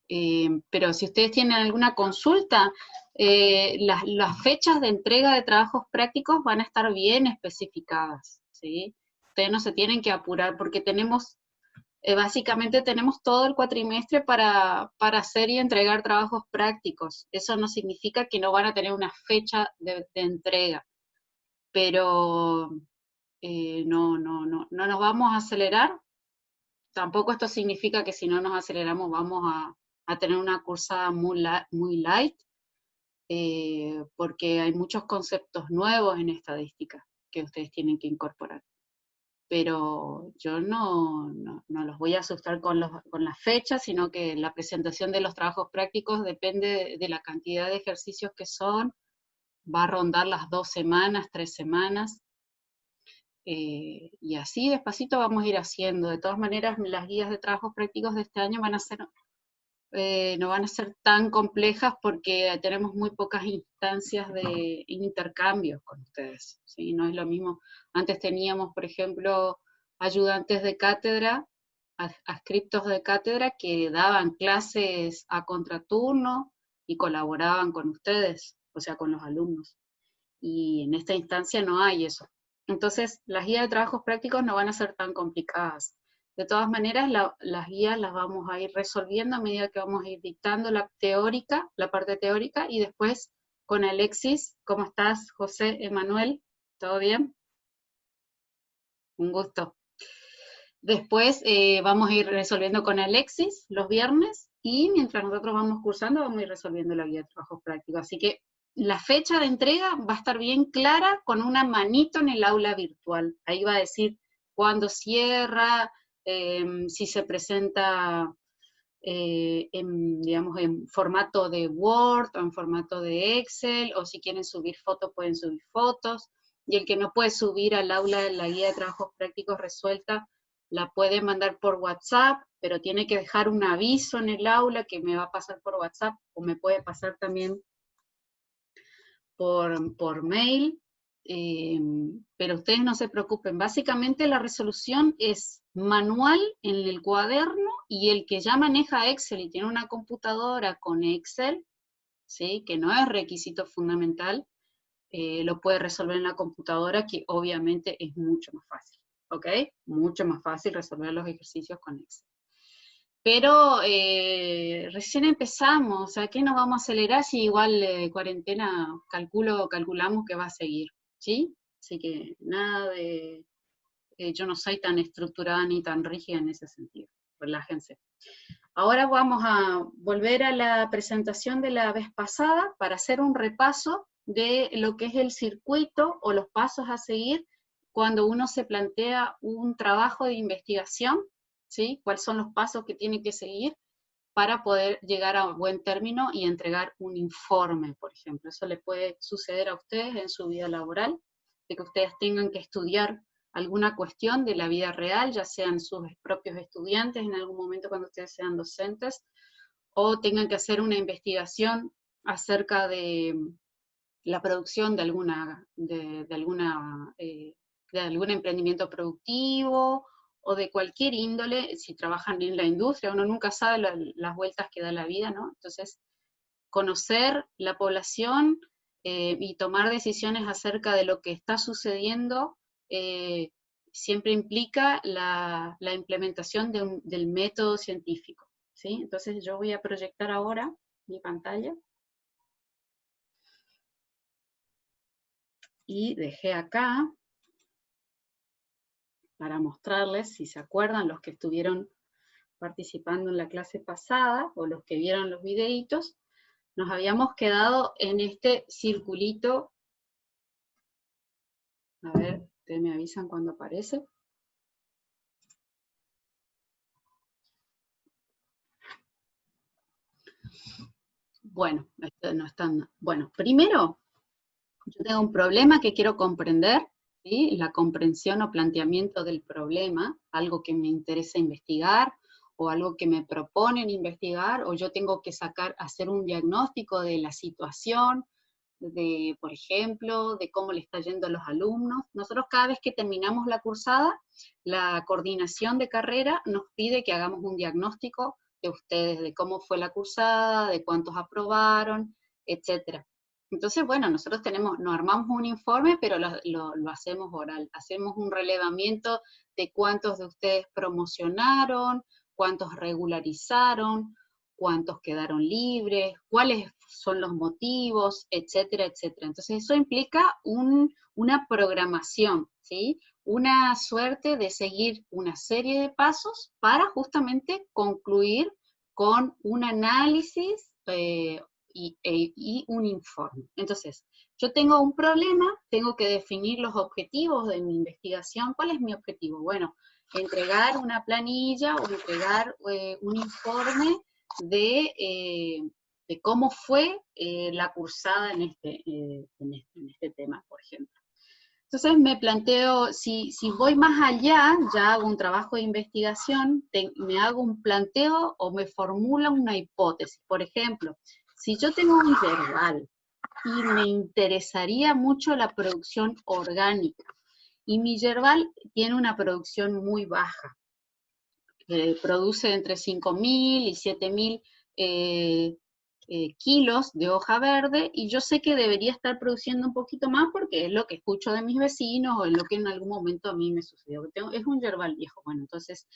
Pero si ustedes tienen alguna consulta, las fechas de entrega de trabajos prácticos van a estar bien especificadas, ¿sí? Ustedes no se tienen que apurar porque tenemos, básicamente tenemos todo el cuatrimestre para hacer y entregar trabajos prácticos. Eso no significa que no van a tener una fecha de entrega, pero no nos vamos a acelerar. Tampoco esto significa que si no nos aceleramos vamos a tener una cursada muy light, porque hay muchos conceptos nuevos en estadística que ustedes tienen que incorporar. Pero yo no los voy a asustar con las fechas, sino que la presentación de los trabajos prácticos depende de la cantidad de ejercicios que son, va a rondar las 2 semanas, 3 semanas, y así despacito vamos a ir haciendo. De todas maneras, las guías de trabajos prácticos de este año van a ser, no van a ser tan complejas porque tenemos muy pocas instancias de intercambios con ustedes, ¿sí? No es lo mismo. Antes teníamos, por ejemplo, ayudantes de cátedra, adscriptos de cátedra que daban clases a contraturno y colaboraban con ustedes, o sea, con los alumnos. Y en esta instancia no hay eso. Entonces, las guías de trabajos prácticos no van a ser tan complicadas. De todas maneras, las guías las vamos a ir resolviendo a medida que vamos a ir dictando la teórica, la parte teórica, y después con Alexis. ¿Cómo estás, José Emanuel? ¿Todo bien? Un gusto. Después vamos a ir resolviendo con Alexis los viernes, y mientras nosotros vamos cursando, vamos a ir resolviendo la guía de trabajos prácticos. Así que la fecha de entrega va a estar bien clara con una manito en el aula virtual. Ahí va a decir cuándo cierra, si se presenta digamos, en formato de Word o en formato de Excel, o si quieren subir fotos, pueden subir fotos. Y el que no puede subir al aula la guía de trabajos prácticos resuelta, la puede mandar por WhatsApp, pero tiene que dejar un aviso en el aula que me va a pasar por WhatsApp, o me puede pasar también por mail, pero ustedes no se preocupen. Básicamente la resolución es manual en el cuaderno, y el que ya maneja Excel y tiene una computadora con Excel, ¿sí? Que no es requisito fundamental, lo puede resolver en la computadora, que obviamente es mucho más fácil, ¿ok? Mucho más fácil resolver los ejercicios con Excel. Pero recién empezamos, o sea, ¿qué nos vamos a acelerar si igual cuarentena calculamos que va a seguir, ¿sí? Así que nada de, yo no soy tan estructurada ni tan rígida en ese sentido, relájense. Ahora vamos a volver a la presentación de la vez pasada para hacer un repaso de lo que es el circuito o los pasos a seguir cuando uno se plantea un trabajo de investigación, ¿sí? ¿Cuáles son los pasos que tiene que seguir para poder llegar a buen término y entregar un informe, por ejemplo? Eso le puede suceder a ustedes en su vida laboral, de que ustedes tengan que estudiar alguna cuestión de la vida real, ya sean sus propios estudiantes en algún momento cuando ustedes sean docentes, o tengan que hacer una investigación acerca de la producción de algún emprendimiento productivo, o de cualquier índole. Si trabajan en la industria, uno nunca sabe las vueltas que da la vida, ¿no? Entonces, conocer la población y tomar decisiones acerca de lo que está sucediendo siempre implica la implementación del método científico, ¿sí? Entonces yo voy a proyectar ahora mi pantalla. Y dejé acá para mostrarles, si se acuerdan, los que estuvieron participando en la clase pasada, o los que vieron los videitos, nos habíamos quedado en este circulito. A ver, ustedes me avisan cuando aparece. Bueno, no están. Bueno, primero, yo tengo un problema que quiero comprender, ¿sí? La comprensión o planteamiento del problema, algo que me interesa investigar, o algo que me proponen investigar, o yo tengo que hacer un diagnóstico de la situación, por ejemplo, de cómo le está yendo a los alumnos. Nosotros cada vez que terminamos la cursada, la coordinación de carrera nos pide que hagamos un diagnóstico de ustedes, de cómo fue la cursada, de cuántos aprobaron, etcétera. Entonces, bueno, nosotros nos armamos un informe, pero lo hacemos oral. Hacemos un relevamiento de cuántos de ustedes promocionaron, cuántos regularizaron, cuántos quedaron libres, cuáles son los motivos, etcétera, etcétera. Entonces, eso implica una programación, ¿sí? Una suerte de seguir una serie de pasos para justamente concluir con un análisis y un informe. Entonces, yo tengo un problema, tengo que definir los objetivos de mi investigación. ¿Cuál es mi objetivo? Bueno, entregar una planilla o entregar un informe de cómo fue la cursada en este tema, por ejemplo. Entonces me planteo, si voy más allá, ya hago un trabajo de investigación, me hago un planteo o me formulo una hipótesis. Por ejemplo, si yo tengo un yerbal y me interesaría mucho la producción orgánica, y mi yerbal tiene una producción muy baja, produce entre 5.000 y 7.000 kilos de hoja verde, y yo sé que debería estar produciendo un poquito más porque es lo que escucho de mis vecinos o es lo que en algún momento a mí me sucedió. Es un yerbal viejo, bueno, entonces,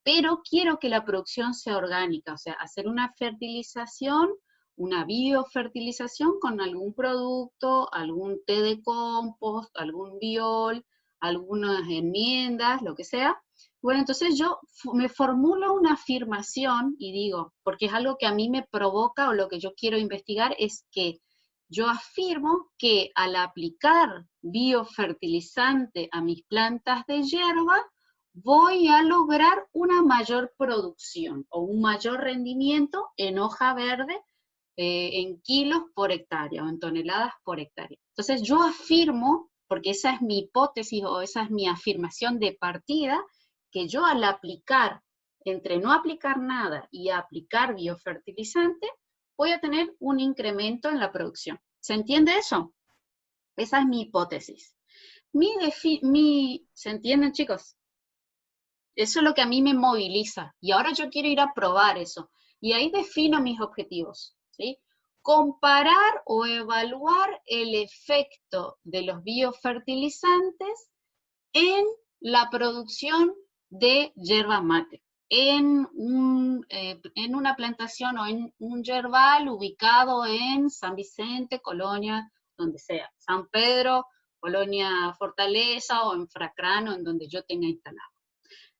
pero quiero que la producción sea orgánica, o sea, hacer una fertilización, una biofertilización con algún producto, algún té de compost, algún biol, algunas enmiendas, lo que sea. Bueno, entonces yo me formulo una afirmación y digo, porque es algo que a mí me provoca o lo que yo quiero investigar es que yo afirmo que al aplicar biofertilizante a mis plantas de hierba, voy a lograr una mayor producción o un mayor rendimiento en hoja verde, en kilos por hectárea o en toneladas por hectárea. Entonces yo afirmo, porque esa es mi hipótesis o esa es mi afirmación de partida, que yo al aplicar, entre no aplicar nada y aplicar biofertilizante, voy a tener un incremento en la producción. ¿Se entiende eso? Esa es mi hipótesis. ¿Se entienden, chicos? Eso es lo que a mí me moviliza. Y ahora yo quiero ir a probar eso. Y ahí defino mis objetivos, ¿sí? Comparar o evaluar el efecto de los biofertilizantes en la producción de yerba mate, en una plantación o en un yerbal ubicado en San Vicente, Colonia, donde sea, San Pedro, Colonia Fortaleza o en Fracrano, en donde yo tenga instalado.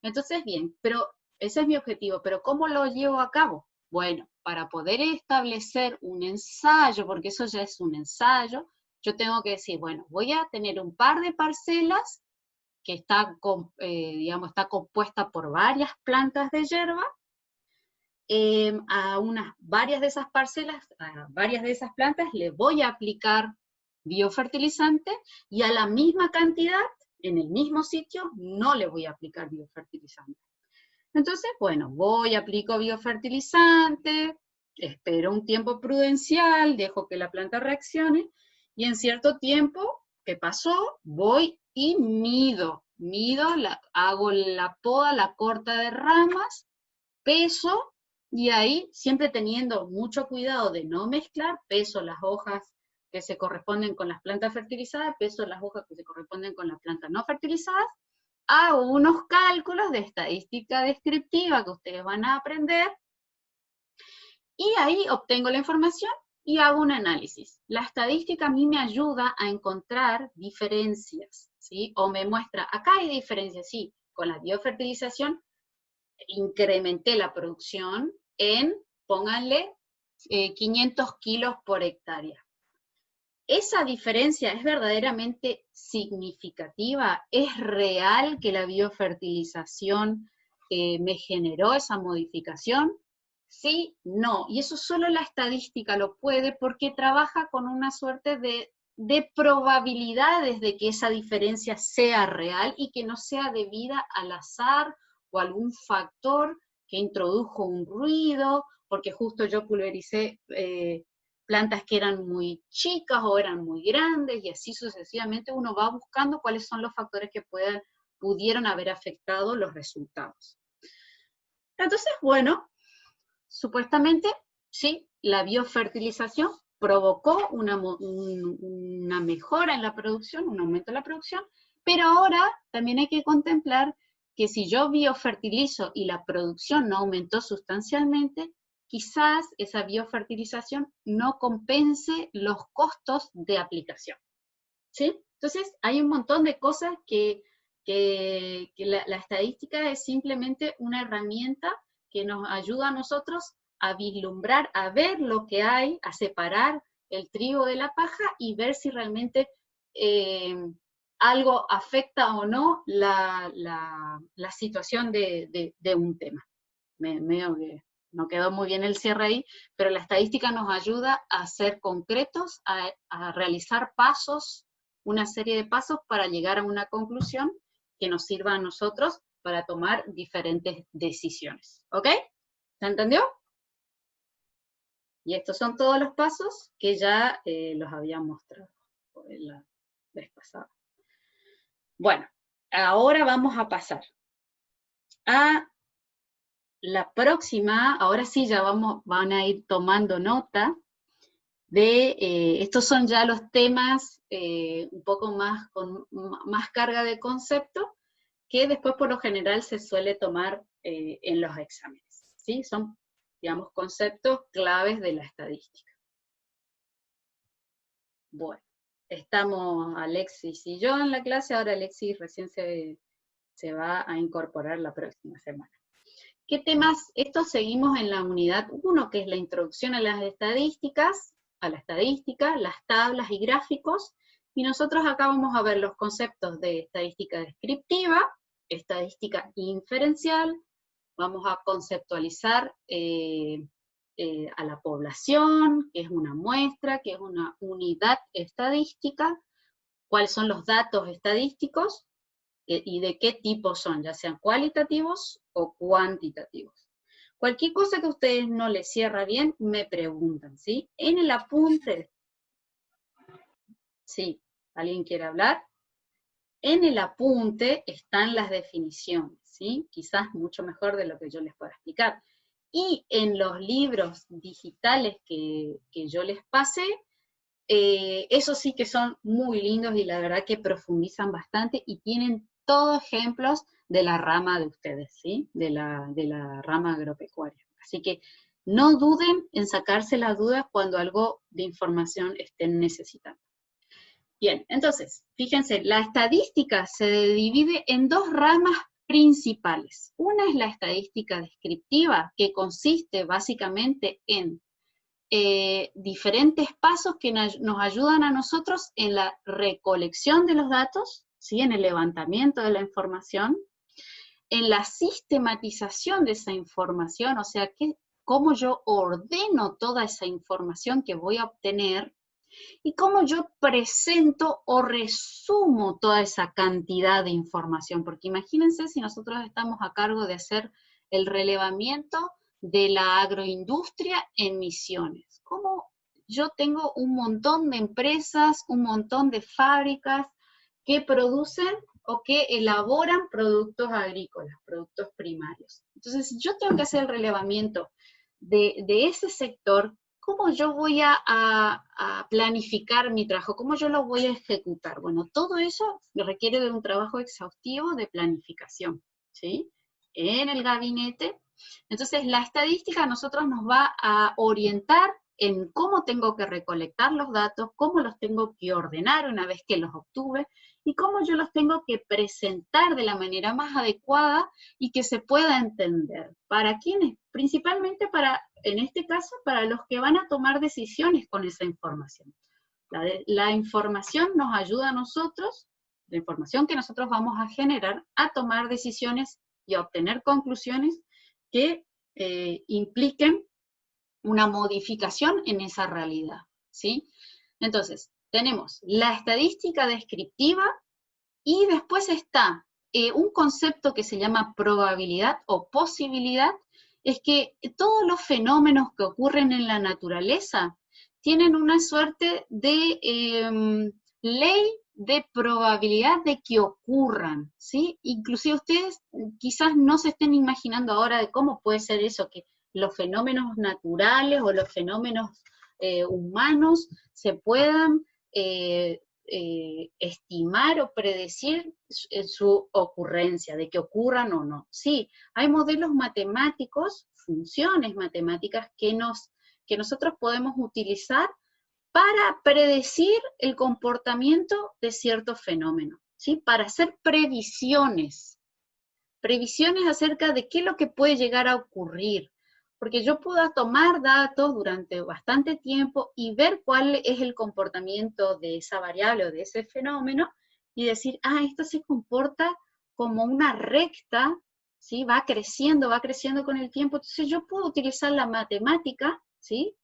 Entonces, bien, pero ese es mi objetivo, pero ¿cómo lo llevo a cabo? Bueno, para poder establecer un ensayo, porque eso ya es un ensayo, yo tengo que decir, bueno, voy a tener un par de parcelas que está, digamos, está compuesta por varias plantas de hierba, varias de esas parcelas, a varias de esas plantas le voy a aplicar biofertilizante y a la misma cantidad, en el mismo sitio, no le voy a aplicar biofertilizante. Entonces, bueno, aplico biofertilizante, espero un tiempo prudencial, dejo que la planta reaccione, y en cierto tiempo que pasó, voy y hago la poda, la corta de ramas, peso, y ahí, siempre teniendo mucho cuidado de no mezclar, peso las hojas que se corresponden con las plantas fertilizadas, peso las hojas que se corresponden con las plantas no fertilizadas, hago unos cálculos de estadística descriptiva que ustedes van a aprender, y ahí obtengo la información y hago un análisis. La estadística a mí me ayuda a encontrar diferencias, ¿sí? O me muestra, acá hay diferencias, sí, con la biofertilización incrementé la producción en, pónganle, 500 kilos por hectárea. ¿Esa diferencia es verdaderamente significativa? ¿Es real que la biofertilización me generó esa modificación? Sí, no. Y eso solo la estadística lo puede porque trabaja con una suerte de probabilidades de que esa diferencia sea real y que no sea debida al azar o algún factor que introdujo un ruido, porque justo yo pulvericé plantas que eran muy chicas o eran muy grandes, y así sucesivamente uno va buscando cuáles son los factores que pudieron haber afectado los resultados. Entonces, bueno, supuestamente, sí, la biofertilización provocó una mejora en la producción, un aumento en la producción, pero ahora también hay que contemplar que si yo biofertilizo y la producción no aumentó sustancialmente, quizás esa biofertilización no compense los costos de aplicación, ¿sí? Entonces, hay un montón de cosas que la estadística es simplemente una herramienta que nos ayuda a nosotros a vislumbrar, a ver lo que hay, a separar el trigo de la paja y ver si realmente algo afecta o no la situación de un tema. Medio que no quedó muy bien el cierre ahí, pero la estadística nos ayuda a ser concretos, a realizar pasos, una serie de pasos para llegar a una conclusión que nos sirva a nosotros para tomar diferentes decisiones. ¿Ok? ¿Se entendió? Y estos son todos los pasos que ya los había mostrado la vez pasada. Bueno, ahora vamos a pasar a la próxima. Ahora sí ya van a ir tomando nota de, estos son ya los temas un poco más con más carga de concepto, que después por lo general se suele tomar en los exámenes, ¿sí? Son, digamos, conceptos claves de la estadística. Bueno, estamos Alexis y yo en la clase, ahora Alexis recién se va a incorporar la próxima semana. ¿Qué temas? Estos seguimos en la unidad 1, que es la introducción a las estadísticas, a la estadística, las tablas y gráficos, y nosotros acá vamos a ver los conceptos de estadística descriptiva, estadística inferencial, vamos a conceptualizar a la población, que es una muestra, que es una unidad estadística, cuáles son los datos estadísticos, y de qué tipo son, ya sean cualitativos o cuantitativos. Cualquier cosa que a ustedes no les cierra bien, me preguntan, ¿sí? En el apunte, ¿sí? ¿Alguien quiere hablar? En el apunte están las definiciones, ¿sí? Quizás mucho mejor de lo que yo les pueda explicar. Y en los libros digitales que yo les pasé, esos sí que son muy lindos y la verdad que profundizan bastante y tienen todos ejemplos de la rama de ustedes, ¿sí? De la rama agropecuaria. Así que no duden en sacarse las dudas cuando algo de información estén necesitando. Bien, entonces, fíjense, la estadística se divide en dos ramas principales. Una es la estadística descriptiva, que consiste básicamente en diferentes pasos que nos ayudan a nosotros en la recolección de los datos, ¿sí? En el levantamiento de la información, en la sistematización de esa información, o sea, cómo yo ordeno toda esa información que voy a obtener y cómo yo presento o resumo toda esa cantidad de información, porque imagínense si nosotros estamos a cargo de hacer el relevamiento de la agroindustria en Misiones. Como yo tengo un montón de empresas, un montón de fábricas que producen o que elaboran productos agrícolas, productos primarios. Entonces, yo tengo que hacer el relevamiento de ese sector. ¿Cómo yo voy a planificar mi trabajo? ¿Cómo yo lo voy a ejecutar? Bueno, todo eso requiere de un trabajo exhaustivo de planificación, ¿sí? En el gabinete. Entonces, la estadística a nosotros nos va a orientar en cómo tengo que recolectar los datos, cómo los tengo que ordenar una vez que los obtuve, y cómo yo los tengo que presentar de la manera más adecuada y que se pueda entender. ¿Para quiénes? Principalmente para, en este caso, para los que van a tomar decisiones con esa información. La información nos ayuda a nosotros, la información que nosotros vamos a generar, a tomar decisiones y a obtener conclusiones que impliquen una modificación en esa realidad, ¿sí? Entonces, tenemos la estadística descriptiva y después está un concepto que se llama probabilidad o posibilidad, es que todos los fenómenos que ocurren en la naturaleza tienen una suerte de ley de probabilidad de que ocurran, ¿sí? Inclusive ustedes quizás no se estén imaginando ahora de cómo puede ser eso, que los fenómenos naturales o los fenómenos humanos se puedan estimar o predecir su ocurrencia, de que ocurran o no. Sí, hay modelos matemáticos, funciones matemáticas que nosotros podemos utilizar para predecir el comportamiento de ciertos fenómenos, ¿sí? Para hacer previsiones acerca de qué es lo que puede llegar a ocurrir, porque yo puedo tomar datos durante bastante tiempo y ver cuál es el comportamiento de esa variable o de ese fenómeno y decir, esto se comporta como una recta, ¿sí? Va creciendo con el tiempo, entonces yo puedo utilizar la matemática, ¿sí?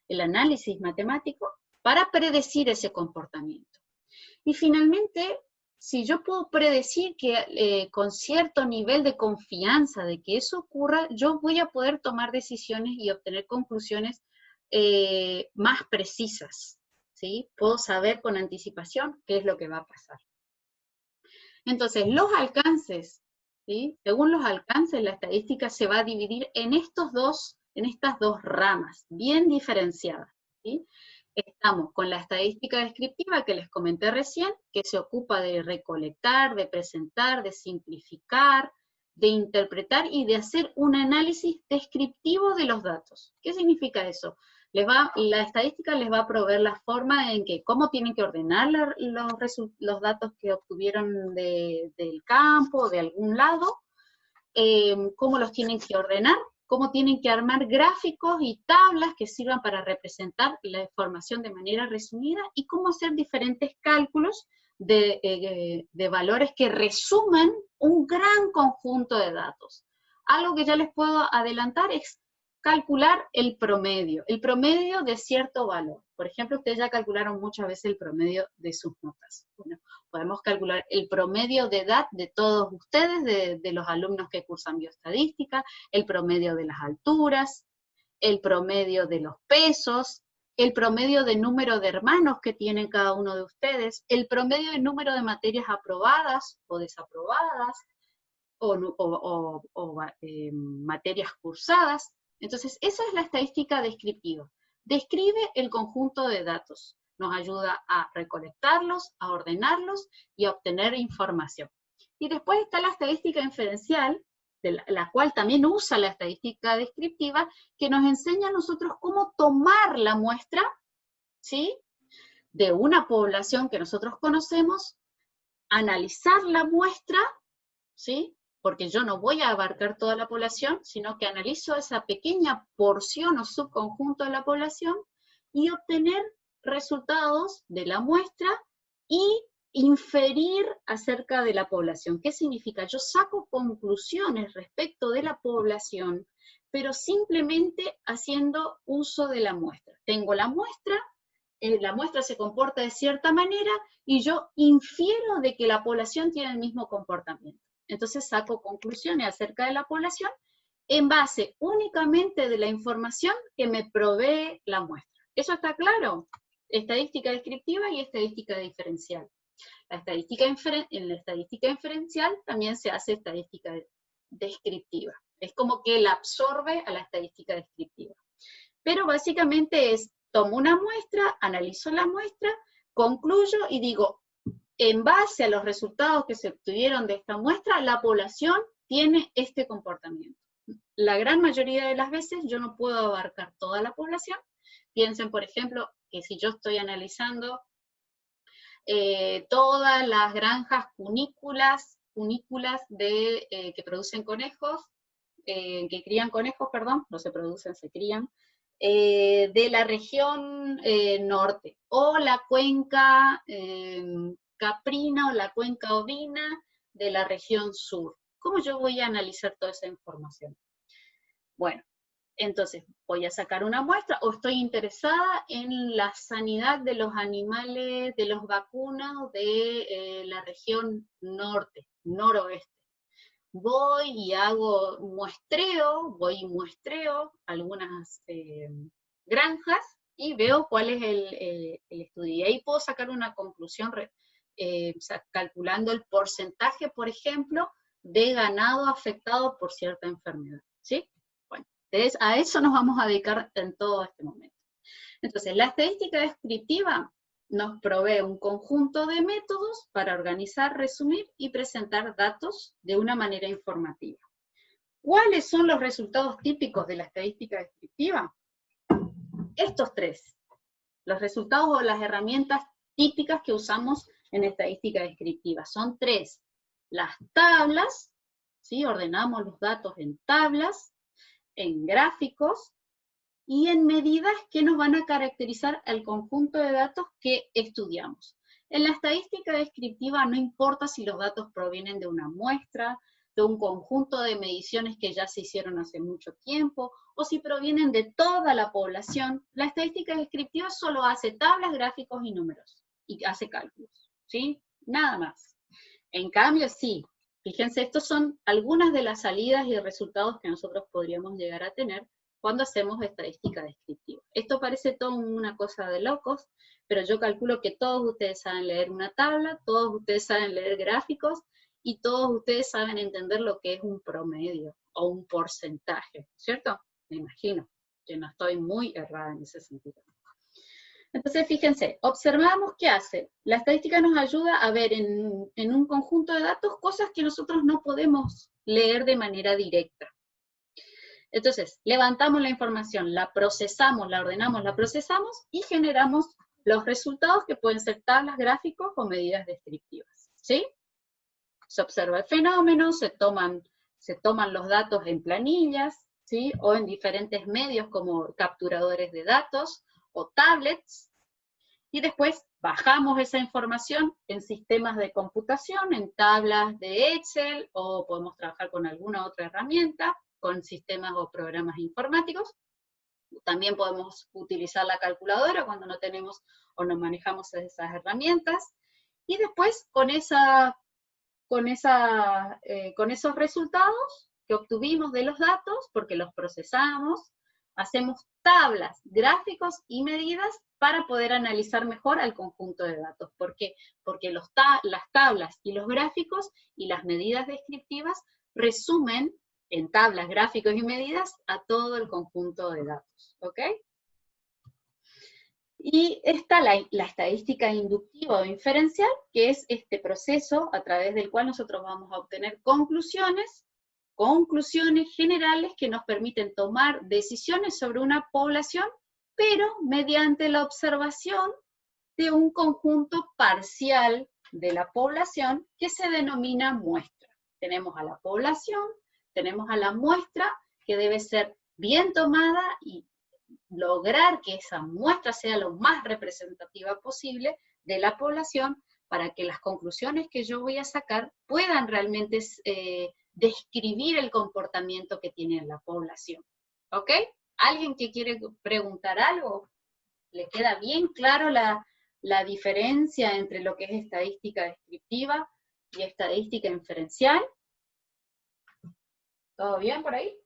El análisis matemático, para predecir ese comportamiento. Y finalmente, si yo puedo predecir que con cierto nivel de confianza de que eso ocurra, yo voy a poder tomar decisiones y obtener conclusiones más precisas, ¿sí? Puedo saber con anticipación qué es lo que va a pasar. Entonces, los alcances, ¿sí? Según los alcances, la estadística se va a dividir en estas dos ramas, bien diferenciadas, ¿sí? Estamos con la estadística descriptiva que les comenté recién, que se ocupa de recolectar, de presentar, de simplificar, de interpretar y de hacer un análisis descriptivo de los datos. ¿Qué significa eso? La estadística les va a proveer la forma en que, cómo tienen que ordenar los datos que obtuvieron del campo, de algún lado, cómo los tienen que ordenar, cómo tienen que armar gráficos y tablas que sirvan para representar la información de manera resumida y cómo hacer diferentes cálculos de valores que resuman un gran conjunto de datos. Algo que ya les puedo adelantar es calcular el promedio de cierto valor. Por ejemplo, ustedes ya calcularon muchas veces el promedio de sus notas. Bueno, podemos calcular el promedio de edad de todos ustedes, de los alumnos que cursan bioestadística, el promedio de las alturas, el promedio de los pesos, el promedio de número de hermanos que tienen cada uno de ustedes, el promedio de número de materias aprobadas o desaprobadas, materias cursadas. Entonces, esa es la estadística descriptiva. Describe el conjunto de datos. Nos ayuda a recolectarlos, a ordenarlos y a obtener información. Y después está la estadística inferencial, de la cual también usa la estadística descriptiva, que nos enseña a nosotros cómo tomar la muestra, ¿sí?, de una población que nosotros conocemos, analizar la muestra, ¿sí?, porque yo no voy a abarcar toda la población, sino que analizo esa pequeña porción o subconjunto de la población y obtener resultados de la muestra y inferir acerca de la población. ¿Qué significa? Yo saco conclusiones respecto de la población, pero simplemente haciendo uso de la muestra. Tengo la muestra se comporta de cierta manera y yo infiero de que la población tiene el mismo comportamiento. Entonces saco conclusiones acerca de la población en base únicamente de la información que me provee la muestra. ¿Eso está claro? Estadística descriptiva y estadística diferencial. En la estadística inferencial también se hace estadística descriptiva. Es como que la absorbe a la estadística descriptiva. Pero básicamente es, tomo una muestra, analizo la muestra, concluyo y digo, en base a los resultados que se obtuvieron de esta muestra, la población tiene este comportamiento. La gran mayoría de las veces yo no puedo abarcar toda la población. Piensen, por ejemplo, que si yo estoy analizando todas las granjas cunícolas que producen conejos, que crían conejos, perdón, no se producen, se crían, de la región norte, o la cuenca caprina o la cuenca ovina de la región sur. ¿Cómo yo voy a analizar toda esa información? Bueno, entonces voy a sacar una muestra o estoy interesada en la sanidad de los animales, de los vacunos de la región norte, noroeste. Voy y hago voy y muestreo algunas granjas y veo cuál es el estudio. Y ahí puedo sacar una conclusión calculando el porcentaje, por ejemplo, de ganado afectado por cierta enfermedad, ¿sí? Bueno, entonces a eso nos vamos a dedicar en todo este momento. Entonces, la estadística descriptiva nos provee un conjunto de métodos para organizar, resumir y presentar datos de una manera informativa. ¿Cuáles son los resultados típicos de la estadística descriptiva? Estos tres. Los resultados o las herramientas típicas que usamos en estadística descriptiva son tres. Las tablas, ¿sí? Ordenamos los datos en tablas, en gráficos, y en medidas que nos van a caracterizar al conjunto de datos que estudiamos. En la estadística descriptiva no importa si los datos provienen de una muestra, de un conjunto de mediciones que ya se hicieron hace mucho tiempo, o si provienen de toda la población. La estadística descriptiva solo hace tablas, gráficos y números, y hace cálculos, ¿sí? Nada más. En cambio, sí, fíjense, estos son algunas de las salidas y resultados que nosotros podríamos llegar a tener cuando hacemos estadística descriptiva. Esto parece todo una cosa de locos, pero yo calculo que todos ustedes saben leer una tabla, todos ustedes saben leer gráficos, y todos ustedes saben entender lo que es un promedio, o un porcentaje, ¿cierto? Me imagino que no estoy muy errada en ese sentido. Entonces, fíjense, observamos qué hace. La estadística nos ayuda a ver en un conjunto de datos cosas que nosotros no podemos leer de manera directa. Entonces, levantamos la información, la procesamos, la ordenamos, la procesamos y generamos los resultados que pueden ser tablas, gráficos o medidas descriptivas, ¿sí? Se observa el fenómeno, se toman los datos en planillas, ¿sí? O en diferentes medios como capturadores de datos o tablets, y después bajamos esa información en sistemas de computación, en tablas de Excel, o podemos trabajar con alguna otra herramienta, con sistemas o programas informáticos. También podemos utilizar la calculadora cuando no tenemos o no manejamos esas herramientas, y después con esos resultados que obtuvimos de los datos, porque los procesamos, hacemos tablas, gráficos y medidas para poder analizar mejor al conjunto de datos. ¿Por qué? Porque las tablas y los gráficos y las medidas descriptivas resumen en tablas, gráficos y medidas a todo el conjunto de datos, ¿ok? Y está la estadística inductiva o inferencial, que es este proceso a través del cual nosotros vamos a obtener conclusiones generales que nos permiten tomar decisiones sobre una población, pero mediante la observación de un conjunto parcial de la población que se denomina muestra. Tenemos a la población, tenemos a la muestra, que debe ser bien tomada y lograr que esa muestra sea lo más representativa posible de la población, para que las conclusiones que yo voy a sacar puedan realmente describir el comportamiento que tiene la población. ¿Ok? ¿Alguien que quiere preguntar algo? ¿Le queda bien claro la diferencia entre lo que es estadística descriptiva y estadística inferencial? ¿Todo bien por ahí?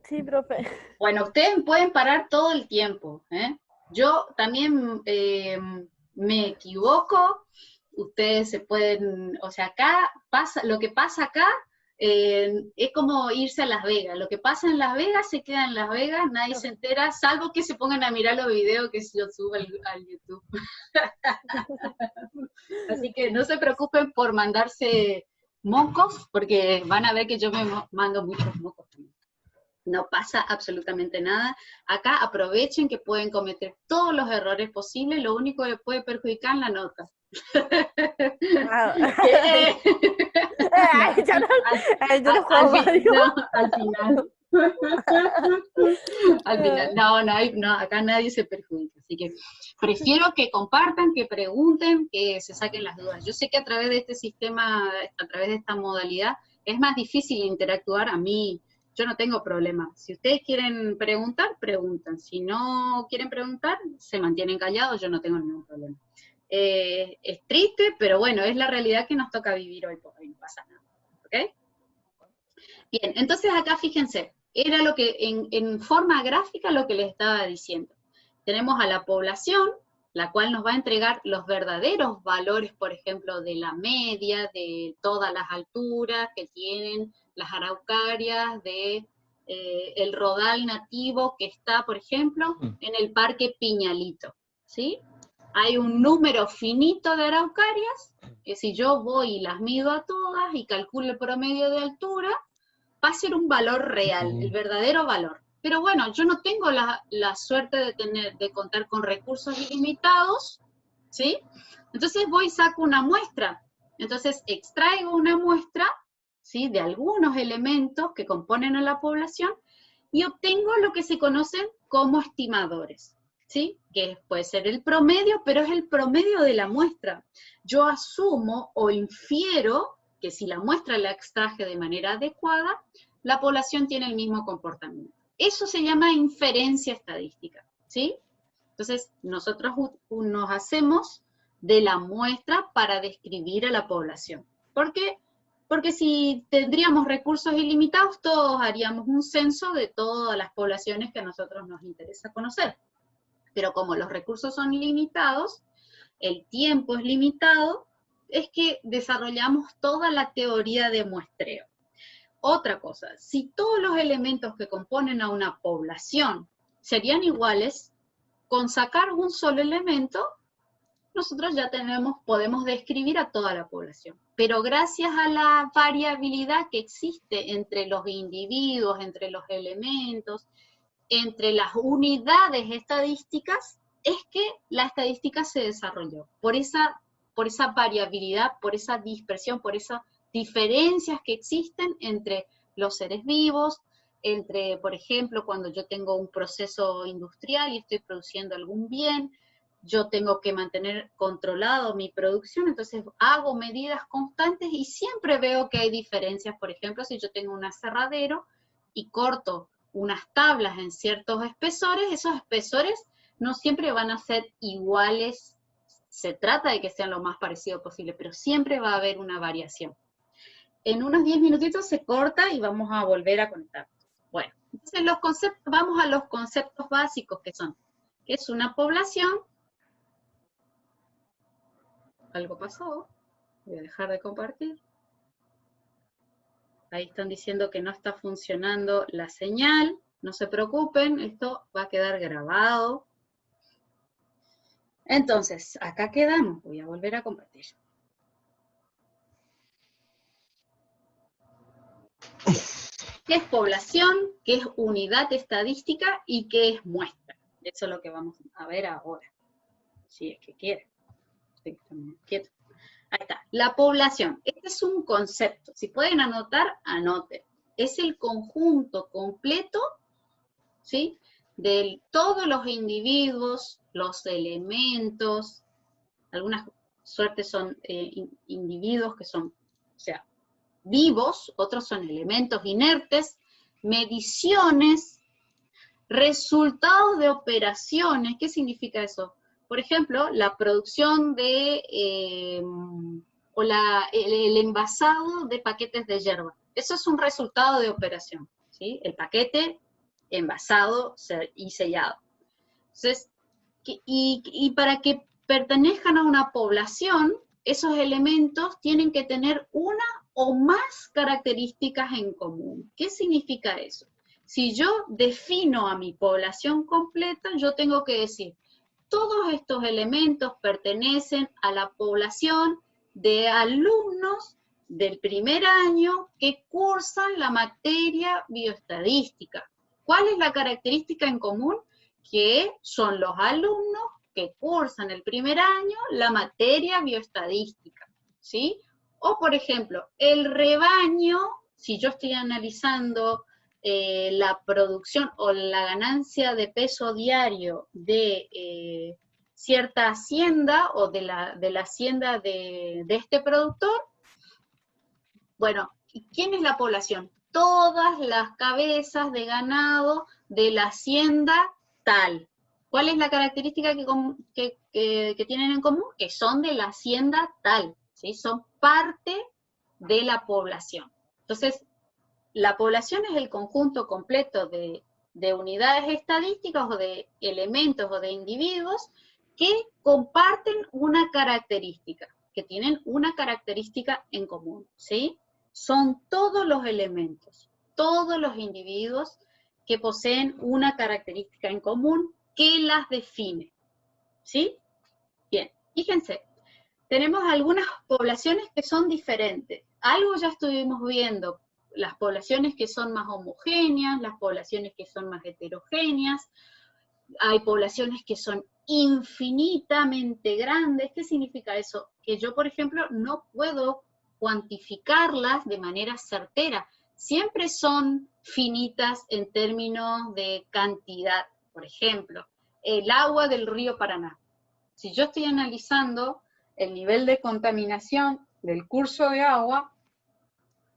Sí, profe. Bueno, ustedes pueden parar todo el tiempo, ¿eh? Yo también me equivoco, ustedes se pueden, o sea, acá pasa, lo que pasa acá es como irse a Las Vegas. Lo que pasa en Las Vegas se queda en Las Vegas, nadie se entera, salvo que se pongan a mirar los videos que yo subo al YouTube. Así que no se preocupen por mandarse mocos, porque van a ver que yo me mando muchos mocos también. No pasa absolutamente nada. Acá aprovechen que pueden cometer todos los errores posibles, lo único que puede perjudicar es la nota. Al final. No, acá nadie se perjudica, así que prefiero que compartan, que pregunten, que se saquen las dudas. Yo sé que a través de este sistema, a través de esta modalidad, es más difícil interactuar. A mí, yo no tengo problema. Si ustedes quieren preguntar, preguntan. Si no quieren preguntar, se mantienen callados, yo no tengo ningún problema. Es triste, pero bueno, es la realidad que nos toca vivir hoy por hoy, no pasa nada. ¿Ok? Bien, entonces acá fíjense, era lo que en forma gráfica lo que les estaba diciendo. Tenemos a la población la cual nos va a entregar los verdaderos valores, por ejemplo, de la media, de todas las alturas que tienen las araucarias, de el rodal nativo que está, por ejemplo, en el Parque Piñalito, ¿sí? Hay un número finito de araucarias, que si yo voy y las mido a todas y calculo el promedio de altura, va a ser un valor real, el verdadero valor. Pero bueno, yo no tengo la suerte de contar con recursos ilimitados, ¿sí? Entonces voy y saco una muestra. Entonces extraigo una muestra, ¿sí?, de algunos elementos que componen a la población y obtengo lo que se conocen como estimadores, ¿sí? Que puede ser el promedio, pero es el promedio de la muestra. Yo asumo o infiero que si la muestra la extraje de manera adecuada, la población tiene el mismo comportamiento. Eso se llama inferencia estadística, ¿sí? Entonces, nosotros nos hacemos de la muestra para describir a la población. ¿Por qué? Porque si tendríamos recursos ilimitados, todos haríamos un censo de todas las poblaciones que a nosotros nos interesa conocer. Pero como los recursos son limitados, el tiempo es limitado, es que desarrollamos toda la teoría de muestreo. Otra cosa, si todos los elementos que componen a una población serían iguales, con sacar un solo elemento, nosotros ya podemos describir a toda la población. Pero gracias a la variabilidad que existe entre los individuos, entre los elementos, entre las unidades estadísticas, es que la estadística se desarrolló. Por esa variabilidad, por esa dispersión, por esas diferencias que existen entre los seres vivos, entre, por ejemplo, cuando yo tengo un proceso industrial y estoy produciendo algún bien, yo tengo que mantener controlado mi producción, entonces hago medidas constantes y siempre veo que hay diferencias. Por ejemplo, si yo tengo un aserradero y corto unas tablas en ciertos espesores, esos espesores no siempre van a ser iguales. Se trata de que sean lo más parecido posible, pero siempre va a haber una variación. En unos 10 minutitos se corta y vamos a volver a conectar. Bueno, entonces vamos a los conceptos básicos que son, ¿qué es una población? Algo pasó, voy a dejar de compartir. Ahí están diciendo que no está funcionando la señal, no se preocupen, esto va a quedar grabado. Entonces, acá quedamos, voy a volver a compartir. ¿Qué es población? ¿Qué es unidad estadística? ¿Y qué es muestra? Eso es lo que vamos a ver ahora. Si es que quieren. Estoy quieto. Ahí está. La población. Este es un concepto. Si pueden anotar, anoten. Es el conjunto completo, ¿sí?, de todos los individuos, los elementos. Algunas suertes son individuos que son, o sea, vivos, otros son elementos inertes, mediciones, resultados de operaciones. ¿Qué significa eso? Por ejemplo, la producción de, o el envasado de paquetes de yerba. Eso es un resultado de operación, ¿sí? El paquete envasado y sellado. Entonces, y para que pertenezcan a una población, esos elementos tienen que tener una o más características en común. ¿Qué significa eso? Si yo defino a mi población completa, yo tengo que decir, todos estos elementos pertenecen a la población de alumnos del primer año que cursan la materia bioestadística. ¿Cuál es la característica en común? Que son los alumnos que cursan el primer año la materia bioestadística, ¿sí? O, por ejemplo, el rebaño, si yo estoy analizando la producción o la ganancia de peso diario de cierta hacienda o de la hacienda de este productor, bueno, ¿quién es la población? Todas las cabezas de ganado de la hacienda tal. ¿Cuál es la característica que tienen en común? Que son de la hacienda tal, ¿sí? Son parte de la población. Entonces, la población es el conjunto completo de unidades estadísticas o de elementos o de individuos que comparten una característica, que tienen una característica en común, ¿sí? Son todos los elementos, todos los individuos que poseen una característica en común que las define, ¿sí? Bien, fíjense, tenemos algunas poblaciones que son diferentes. Algo ya estuvimos viendo, las poblaciones que son más homogéneas, las poblaciones que son más heterogéneas, hay poblaciones que son infinitamente grandes. ¿Qué significa eso? Que yo, por ejemplo, no puedo cuantificarlas de manera certera. Siempre son finitas en términos de cantidad. Por ejemplo, el agua del río Paraná. Si yo estoy analizando el nivel de contaminación del curso de agua,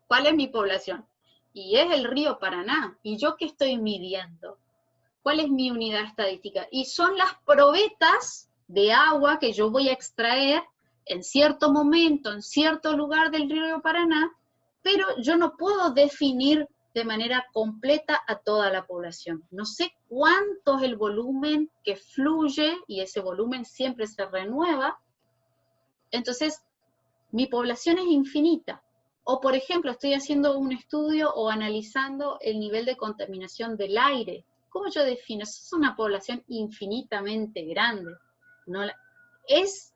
¿cuál es mi población? Y es el río Paraná. ¿Y yo qué estoy midiendo? ¿Cuál es mi unidad estadística? Y son las probetas de agua que yo voy a extraer en cierto momento, en cierto lugar del río Paraná, pero yo no puedo definir de manera completa a toda la población. No sé cuánto es el volumen que fluye, y ese volumen siempre se renueva. Entonces, mi población es infinita. O, por ejemplo, estoy haciendo un estudio o analizando el nivel de contaminación del aire. ¿Cómo yo defino? Eso es una población infinitamente grande. No es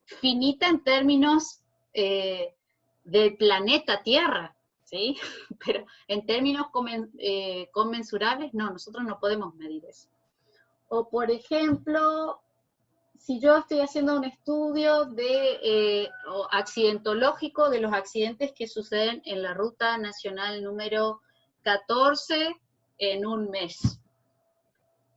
finita en términos del planeta Tierra, ¿sí? Pero en términos conmensurables, no, nosotros no podemos medir eso. O, por ejemplo, si yo estoy haciendo un estudio de accidentológico de los accidentes que suceden en la ruta nacional número 14 en un mes.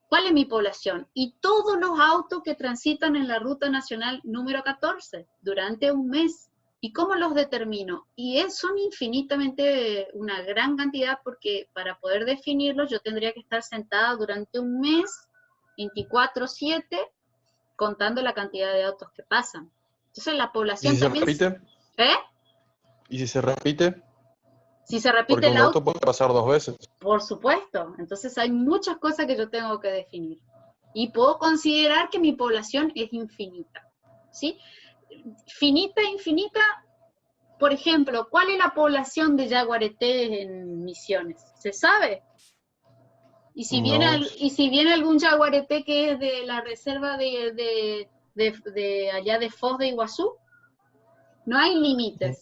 ¿Cuál es mi población? Y todos los autos que transitan en la ruta nacional número 14 durante un mes. ¿Y cómo los determino? Y son infinitamente una gran cantidad, porque para poder definirlos yo tendría que estar sentada durante un mes, 24/7, contando la cantidad de autos que pasan. Entonces la población ¿Y si se también... repite? ¿Eh? ¿Y si se repite? Si se repite Porque el un auto, auto puede pasar 2 veces. por supuesto. Entonces hay muchas cosas que yo tengo que definir. Y puedo considerar que mi población es infinita, ¿sí? Finita, infinita, por ejemplo, ¿cuál es la población de yaguaretés en Misiones? ¿Se sabe? Y si No. viene algún yaguareté que es de la reserva de allá de Foz de Iguazú, no hay límites.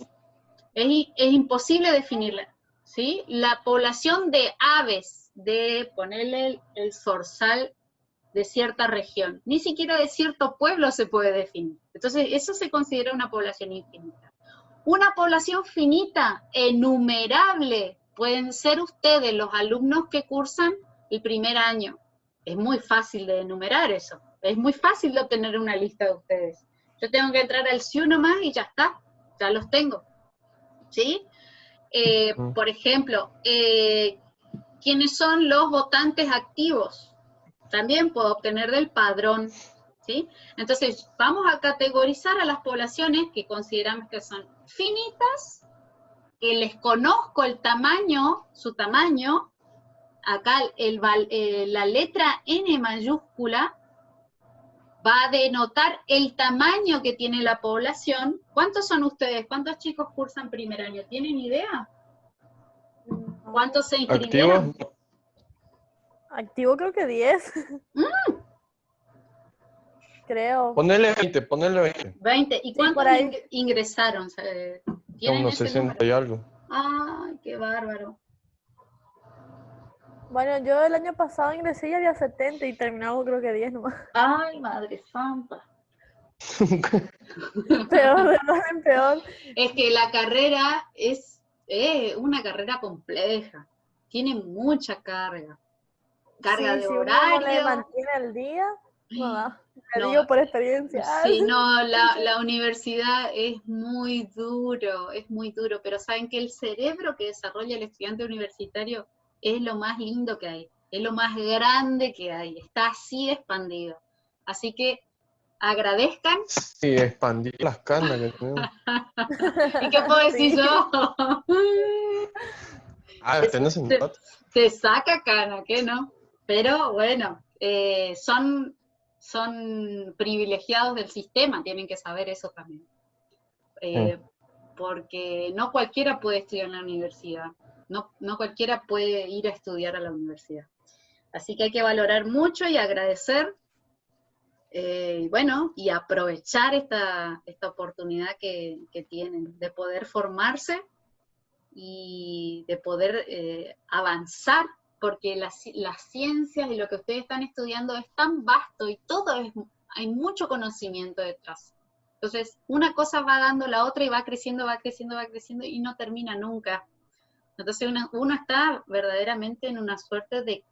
Es imposible definirla, ¿sí? La población de aves, de ponerle el zorzal de cierta región, ni siquiera de cierto pueblo se puede definir. Entonces, eso se considera una población infinita. Una población finita, enumerable, pueden ser ustedes, los alumnos que cursan el primer año. Es muy fácil de enumerar eso. Es muy fácil de obtener una lista de ustedes. Yo tengo que entrar al SIU nomás y ya está, ya los tengo. ¿Sí? Por ejemplo, ¿quiénes son los votantes activos? También puedo obtener del padrón, ¿sí? Entonces, vamos a categorizar a las poblaciones que consideramos que son finitas, que les conozco el tamaño, su tamaño. Acá la letra N mayúscula va a denotar el tamaño que tiene la población. ¿Cuántos son ustedes? ¿Cuántos chicos cursan primer año? ¿Tienen idea? ¿Cuántos se inscribieron? ¿Activos? Activo creo que 10. Creo. Ponele 20, ponele 20. 20. ¿Y Sí, cuántos por ahí. ingresaron? ¿Tienen Unos ese 60 número? y algo. ¡Ay, qué bárbaro! Bueno, yo el año pasado ingresé y había 70 y terminamos creo que 10 nomás. ¡Ay, madre santa! Peor, de mal en peor. Es que la carrera es una carrera compleja. Tiene mucha carga. Carga Sí, de si uno no le horario. mantiene al día, no da. Te No, digo por experiencia. sí, no, la universidad es muy duro, pero saben que el cerebro que desarrolla el estudiante universitario es lo más lindo que hay, es lo más grande que hay, está así de expandido. Así que agradezcan. Sí, expandir las canas que tenemos. ¿Y qué puedo decir Sí. yo? Tenés un dato. Te saca cana, ¿qué no? Pero bueno, son son privilegiados del sistema, tienen que saber eso también. Porque no cualquiera puede estudiar en la universidad, no cualquiera puede ir a estudiar a la universidad. Así que hay que valorar mucho y agradecer, bueno, y aprovechar esta oportunidad que tienen de poder formarse y de poder avanzar, porque las ciencias y lo que ustedes están estudiando es tan vasto y hay mucho conocimiento detrás. Entonces, una cosa va dando la otra y va creciendo y no termina nunca. Entonces, uno está verdaderamente en una suerte de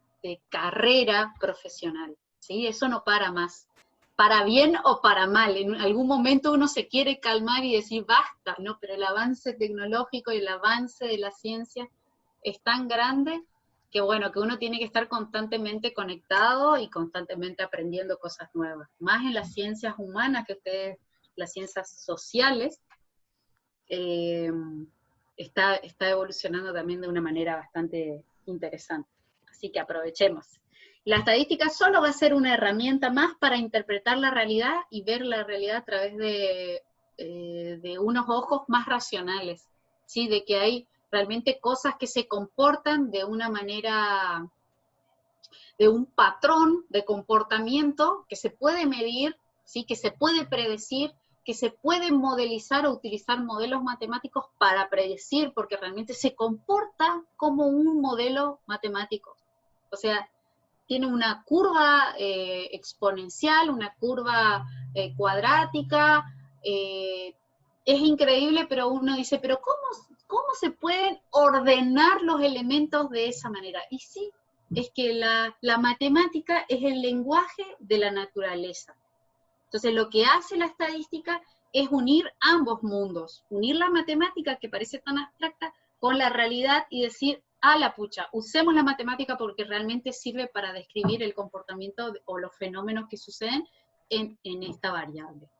carrera profesional, ¿sí? Eso no para más, para bien o para mal. En algún momento uno se quiere calmar y decir basta, ¿no? Pero el avance tecnológico y el avance de la ciencia es tan grande que bueno, que uno tiene que estar constantemente conectado y constantemente aprendiendo cosas nuevas. Más en las ciencias humanas que ustedes, las ciencias sociales, está evolucionando también de una manera bastante interesante. Así que aprovechemos. La estadística solo va a ser una herramienta más para interpretar la realidad y ver la realidad a través de unos ojos más racionales, ¿sí? De que hay realmente cosas que se comportan de una manera, de un patrón de comportamiento que se puede medir, ¿sí? Que se puede predecir, que se puede modelizar o utilizar modelos matemáticos para predecir, porque realmente se comporta como un modelo matemático. O sea, tiene una curva exponencial, una curva cuadrática, es increíble, pero uno dice, pero ¿cómo se pueden ordenar los elementos de esa manera? Y sí, es que la matemática es el lenguaje de la naturaleza. Entonces lo que hace la estadística es unir ambos mundos, unir la matemática, que parece tan abstracta, con la realidad y decir, la pucha, usemos la matemática porque realmente sirve para describir el comportamiento o los fenómenos que suceden en esta variable.